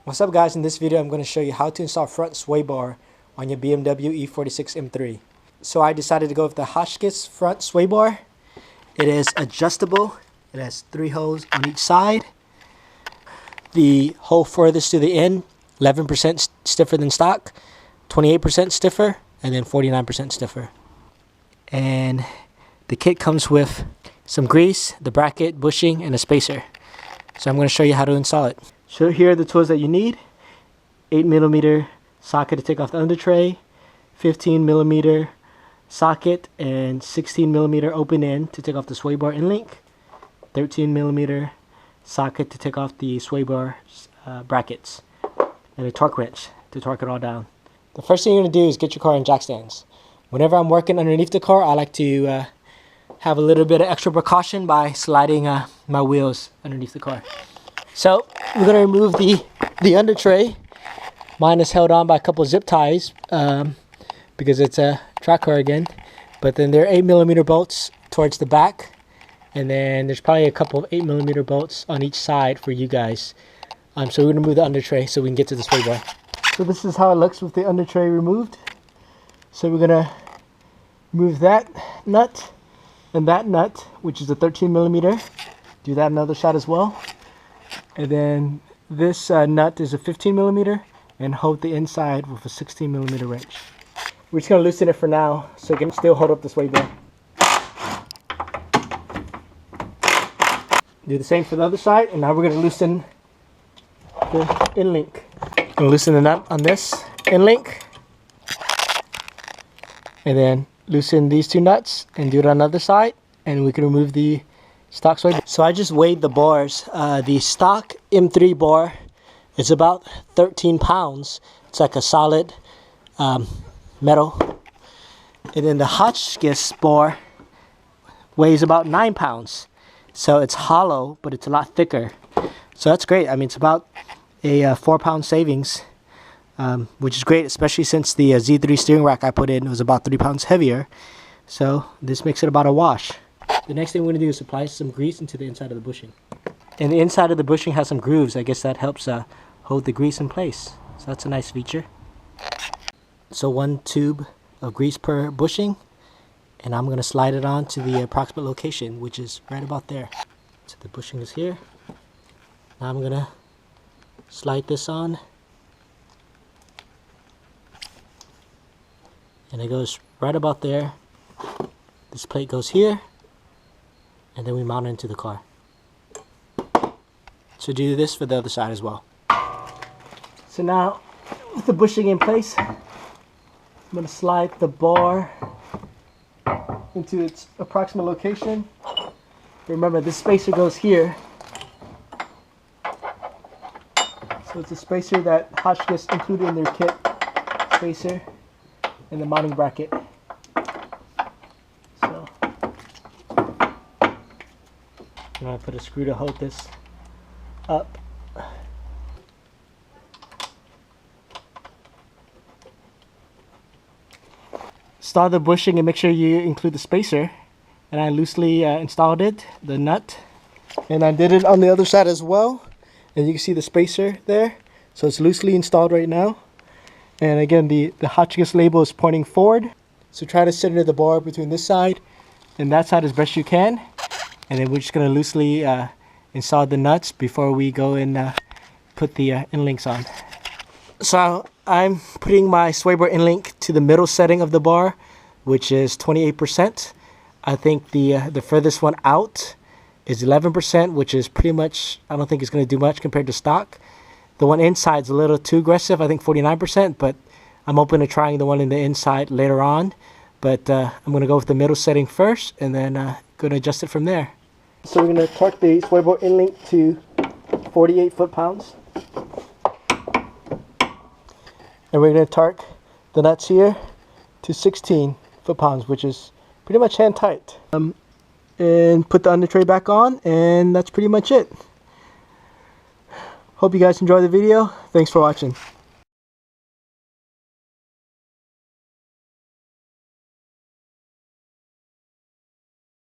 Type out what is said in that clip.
What's up guys, in this video I'm going to show you how to install front sway bar on your BMW E46 M3. So I decided to go with the Hotchkis front sway bar. It is adjustable, it has 3 holes on each side. The hole furthest to the end, 11% stiffer than stock, 28% stiffer, and then 49% stiffer. And the kit comes with some grease, the bracket, bushing, and a spacer. So I'm going to show you how to install it. So here are the tools that you need. 8mm socket to take off the under tray, 15mm socket and 16mm open end to take off the sway bar end link, 13mm socket to take off the sway bar brackets, and a torque wrench to torque it all down. The first thing you're going to do is get your car in jack stands. Whenever I'm working underneath the car, I like to have a little bit of extra precaution by sliding my wheels underneath the car. So we're going to remove the under tray. Mine is held on by a couple zip ties because it's a track car again. But then there are 8mm bolts towards the back. And then there's probably a couple of 8mm bolts on each side for you guys. So we're going to move the under tray so we can get to the sway bar. So this is how it looks with the under tray removed. So we're going to remove that nut and that nut, which is a 13mm. Do that another shot as well. And then this nut is a 15mm and hold the inside with a 16mm wrench. We're just going to loosen it for now so it can still hold up the sway bar. Do the same for the other side, and now we're going to loosen the end link. I'm going to loosen the nut on this end link. And then loosen these 2 nuts and do it on the other side, and we can remove the stock sway bar. So I just weighed the bars. The stock M3 bar is about 13 pounds. It's like a solid metal. And then the Hotchkis bar weighs about 9 pounds. So it's hollow, but it's a lot thicker. So that's great. I mean, it's about a 4-pound savings, which is great, especially since the Z3 steering rack I put in was about 3 pounds heavier. So this makes it about a wash. The next thing we're going to do is apply some grease into the inside of the bushing. And the inside of the bushing has some grooves. I guess that helps hold the grease in place. So that's a nice feature. So 1 tube of grease per bushing. And I'm going to slide it on to the approximate location, which is right about there. So the bushing is here. Now I'm going to slide this on. And it goes right about there. This plate goes here. And then we mount it into the car. So do this for the other side as well. So now, with the bushing in place, I'm going to slide the bar into its approximate location. Remember, this spacer goes here. So it's a spacer that Hotchkis included in their kit. Spacer and the mounting bracket. So I'm going to put a screw to hold this up. Install the bushing and make sure you include the spacer. And I loosely installed it, the nut. And I did it on the other side as well. And you can see the spacer there. So it's loosely installed right now. And again, the Hotchkis label is pointing forward. So try to center the bar between this side and that side as best you can. And then we're just going to loosely install the nuts before we go and put the end links on. So I'm putting my sway bar end link to the middle setting of the bar, which is 28%. I think the furthest one out is 11%, which is pretty much, I don't think it's going to do much compared to stock. The one inside is a little too aggressive, I think 49%, but I'm open to trying the one in the inside later on. But I'm going to go with the middle setting first, and then going to adjust it from there. So we're going to torque the sway bar end link to 48 foot-pounds. And we're going to torque the nuts here to 16 foot-pounds, which is pretty much hand tight. And put the under tray back on, and that's pretty much it. Hope you guys enjoyed the video. Thanks for watching.